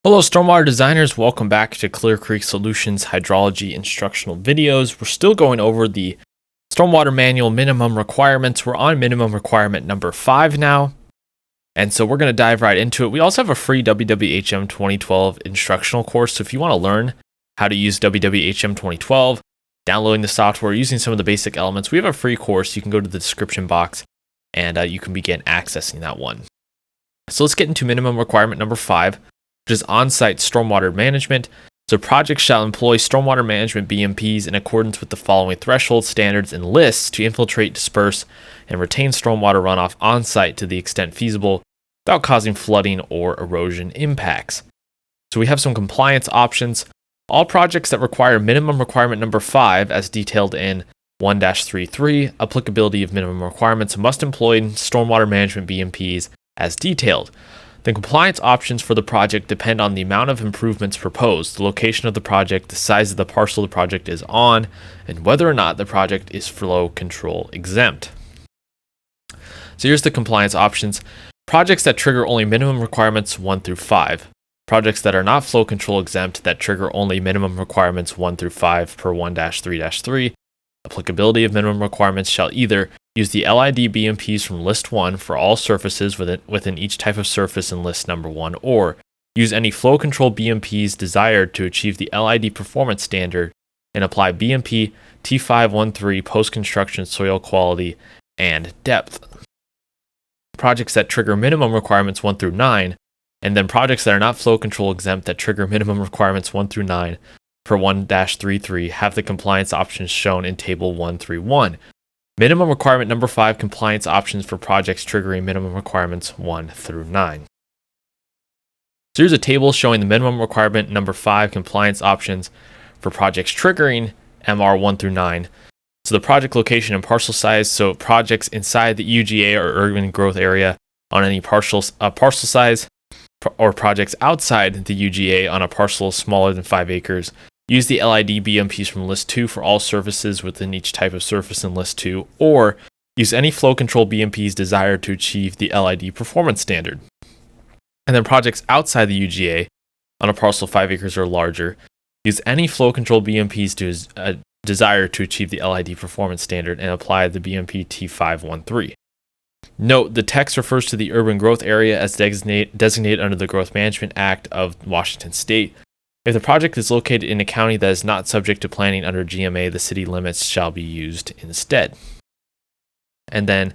Hello, Stormwater Designers. Welcome back to Clear Creek Solutions Hydrology instructional videos. We're still going over the Stormwater Manual minimum requirements. We're on minimum requirement number 5 now. And so we're going to dive right into it. We also have a free WWHM 2012 instructional course. So if you want to learn how to use WWHM 2012, downloading the software, using some of the basic elements, we have a free course. You can go to the description box and you can begin accessing that one. So let's get into minimum requirement number 5. Which is on-site stormwater management. So projects shall employ stormwater management BMPs in accordance with the following threshold standards and lists to infiltrate, disperse, and retain stormwater runoff on-site to the extent feasible without causing flooding or erosion impacts. So we have some compliance options. All projects that require minimum requirement number 5 as detailed in 1-33, applicability of minimum requirements, must employ stormwater management BMPs as detailed. The compliance options for the project depend on the amount of improvements proposed, the location of the project, the size of the parcel the project is on, and whether or not the project is flow control exempt. So here's the compliance options. Projects that trigger only minimum requirements 1 through 5. Projects that are not flow control exempt that trigger only minimum requirements 1 through 5 per 1-3-3. Applicability of minimum requirements shall either use the LID BMPs from List 1 for all surfaces within each type of surface in List Number 1, or use any flow control BMPs desired to achieve the LID performance standard and apply BMP T513 post-construction soil quality and depth. Projects that trigger minimum requirements 1 through 9, and then projects that are not flow control exempt that trigger minimum requirements 1 through 9 per 1-33 have the compliance options shown in Table 131. Minimum requirement number 5 compliance options for projects triggering minimum requirements 1 through 9. So here's a table showing the minimum requirement number 5 compliance options for projects triggering MR 1 through 9. So the project location and parcel size, so projects inside the UGA or urban growth area on any parcel size, or projects outside the UGA on a parcel smaller than 5 acres. Use the LID BMPs from List 2 for all surfaces within each type of surface in List 2, or use any flow control BMPs desired to achieve the LID performance standard. And then projects outside the UGA on a parcel 5 acres or larger, use any flow control BMPs desired to achieve the LID performance standard and apply the BMP T513. Note, the text refers to the urban growth area as designated under the Growth Management Act of Washington State. If the project is located in a county that is not subject to planning under GMA, the city limits shall be used instead. And then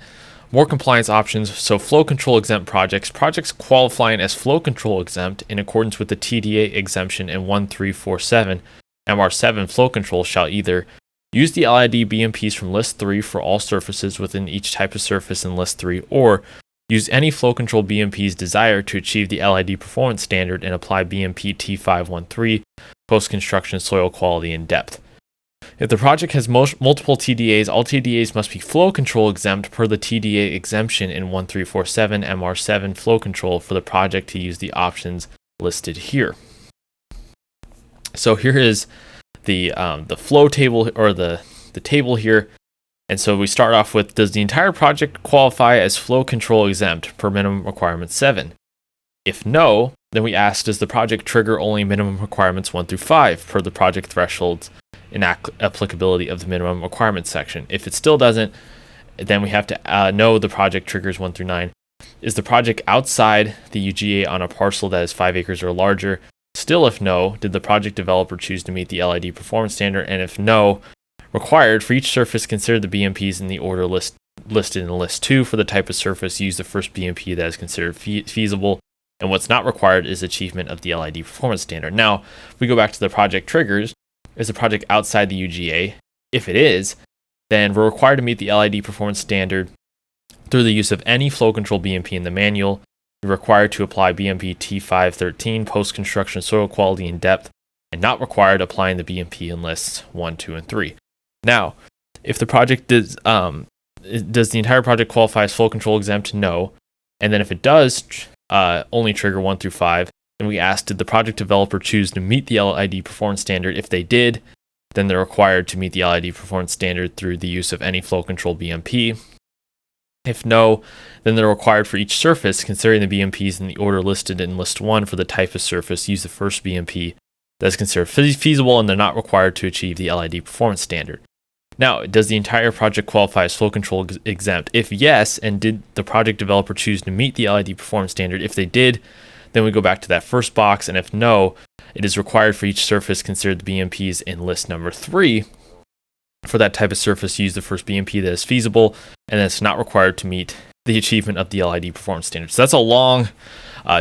more compliance options. So flow control exempt projects qualifying as flow control exempt in accordance with the TDA exemption in 1347 MR7 flow control shall either use the LID BMPs from List 3 for all surfaces within each type of surface in List 3, or use any flow control BMPs desired to achieve the LID performance standard and apply BMP T513 post-construction soil quality and depth. If the project has multiple TDAs, all TDAs must be flow control exempt per the TDA exemption in 1347 MR7 flow control for the project to use the options listed here. So here is the flow table, or the table here. And so we start off with, does the entire project qualify as flow control exempt per minimum requirement 7? If no, then we ask, does the project trigger only minimum requirements 1 through 5 per the project thresholds and applicability of the minimum requirements section? If it still doesn't, then we have to know the project triggers 1 through 9. Is the project outside the UGA on a parcel that is 5 acres or larger? Still, if no, did the project developer choose to meet the LID performance standard? And if no, required, for each surface, consider the BMPs in the order listed in List 2. For the type of surface, use the first BMP that is considered feasible, and what's not required is achievement of the LID performance standard. Now, if we go back to the project triggers, is the project outside the UGA? If it is, then we're required to meet the LID performance standard through the use of any flow control BMP in the manual. We're required to apply BMP T513 post-construction soil quality and depth, and not required applying the BMP in Lists 1, 2, and 3. Now, if the project does the entire project qualify as flow control exempt? No. And then if it does only trigger 1 through 5, then we ask, did the project developer choose to meet the LID performance standard? If they did, then they're required to meet the LID performance standard through the use of any flow control BMP. If no, then they're required for each surface. Considering the BMPs in the order listed in List 1 for the type of surface, use the first BMP that is considered feasible, and they're not required to achieve the LID performance standard. Now, does the entire project qualify as flow control exempt? If yes, and did the project developer choose to meet the LID performance standard? If they did, then we go back to that first box, and if no, it is required for each surface considered the BMPs in list number 3. For that type of surface, use the first BMP that is feasible, and it's not required to meet the achievement of the LID performance standard. So that's a long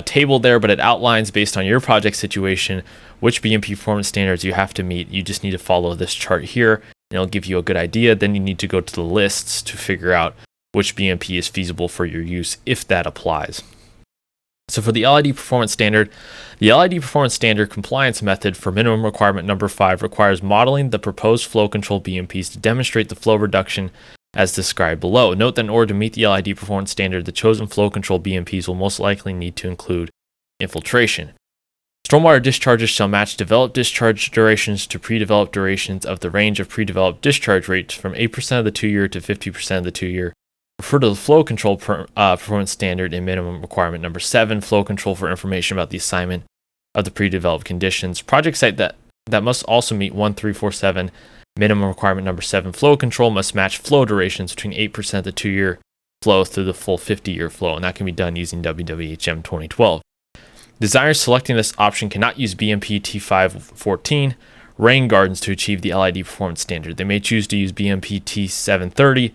table there, but it outlines based on your project situation which BMP performance standards you have to meet. You just need to follow this chart here, and it'll give you a good idea. Then you need to go to the lists to figure out which BMP is feasible for your use, if that applies. So for the LID performance standard, the LID performance standard compliance method for minimum requirement number 5 requires modeling the proposed flow control BMPs to demonstrate the flow reduction as described below. Note that in order to meet the LID performance standard, the chosen flow control BMPs will most likely need to include infiltration. Stormwater discharges shall match developed discharge durations to pre-developed durations of the range of pre-developed discharge rates from 8% of the 2-year to 50% of the 2-year. Refer to the flow control performance standard in minimum requirement number 7, flow control for information about the assignment of the pre-developed conditions. Project site that must also meet 1347 minimum requirement number 7, flow control must match flow durations between 8% of the 2-year flow through the full 50-year flow, and that can be done using WWHM 2012. Designers selecting this option cannot use BMP T514 rain gardens to achieve the LID performance standard. They may choose to use BMP T730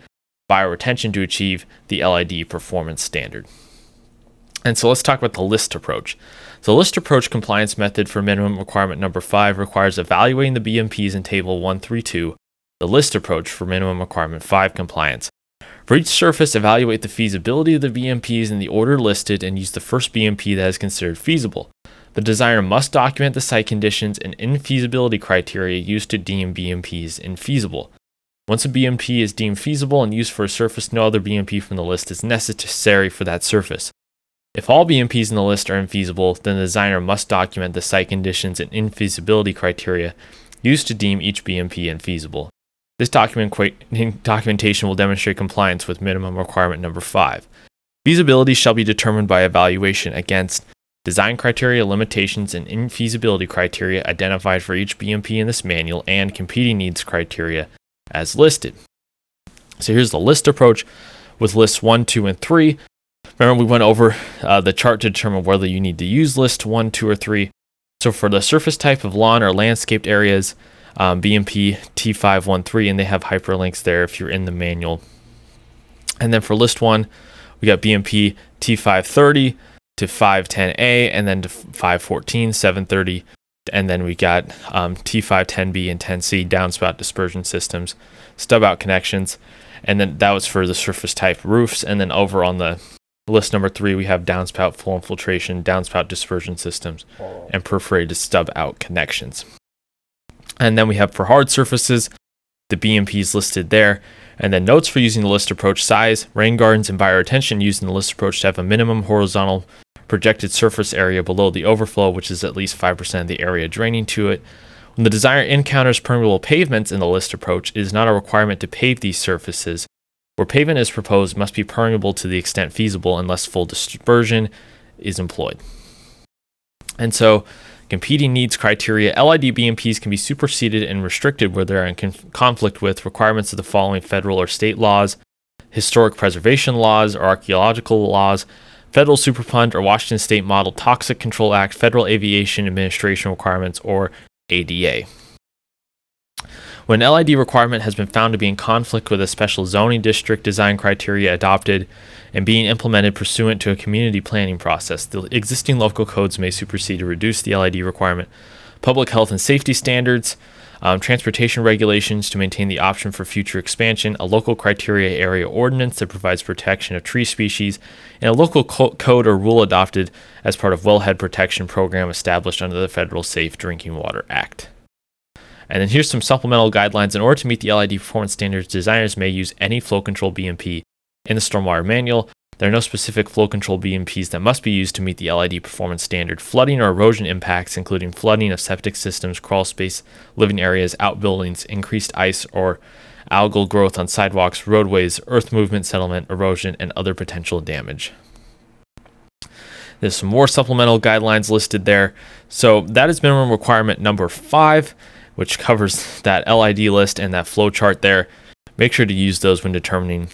bioretention to achieve the LID performance standard. And so let's talk about the list approach. The list approach compliance method for minimum requirement number 5 requires evaluating the BMPs in table 132, the list approach for minimum requirement 5 compliance. For each surface, evaluate the feasibility of the BMPs in the order listed and use the first BMP that is considered feasible. The designer must document the site conditions and infeasibility criteria used to deem BMPs infeasible. Once a BMP is deemed feasible and used for a surface, no other BMP from the list is necessary for that surface. If all BMPs in the list are infeasible, then the designer must document the site conditions and infeasibility criteria used to deem each BMP infeasible. This documentation will demonstrate compliance with minimum requirement number 5. Feasibility shall be determined by evaluation against design criteria, limitations, and infeasibility criteria identified for each BMP in this manual and competing needs criteria as listed. So here's the list approach with lists 1, 2, and 3. Remember, we went over the chart to determine whether you need to use list 1, 2, or 3. So for the surface type of lawn or landscaped areas, BMP T513, and they have hyperlinks there if you're in the manual. And then for list 1, we got BMP T530 to 510A, and then to 514, 730, and then we got T510B and 10C downspout dispersion systems, stub out connections, and then that was for the surface type roofs. And then over on the list number 3, we have downspout flow infiltration, downspout dispersion systems, and perforated stub out connections. And then we have for hard surfaces, the BMPs listed there. And then notes for using the list approach: size, rain gardens, and bioretention used in the list approach to have a minimum horizontal projected surface area below the overflow, which is at least 5% of the area draining to it. When the designer encounters permeable pavements in the list approach, it is not a requirement to pave these surfaces. Where pavement is proposed, must be permeable to the extent feasible unless full dispersion is employed. And so, competing needs criteria: LID BMPs can be superseded and restricted where they are in conflict with requirements of the following federal or state laws, historic preservation laws or archaeological laws, Federal Superfund or Washington State Model Toxic Control Act, Federal Aviation Administration requirements, or ADA. When an LID requirement has been found to be in conflict with a special zoning district design criteria adopted and being implemented pursuant to a community planning process, the existing local codes may supersede or reduce the LID requirement. Public health and safety standards, transportation regulations to maintain the option for future expansion, a local criteria area ordinance that provides protection of tree species, and a local code or rule adopted as part of wellhead protection program established under the Federal Safe Drinking Water Act. And then here's some supplemental guidelines. In order to meet the LID performance standards, designers may use any flow control BMP in the Stormwater Manual. There are no specific flow control BMPs that must be used to meet the LID performance standard. Flooding or erosion impacts, including flooding of septic systems, crawl space, living areas, outbuildings, increased ice or algal growth on sidewalks, roadways, earth movement, settlement, erosion, and other potential damage. There's some more supplemental guidelines listed there. So that is minimum requirement number 5, which covers that LID list and that flow chart there. Make sure to use those when determining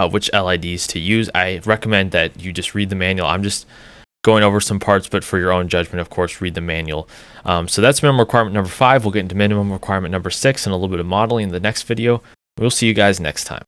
which LIDs to use. I recommend that you just read the manual. I'm just going over some parts, but for your own judgment, of course, read the manual. So that's minimum requirement number 5. We'll get into minimum requirement number 6 and a little bit of modeling in the next video. We'll see you guys next time.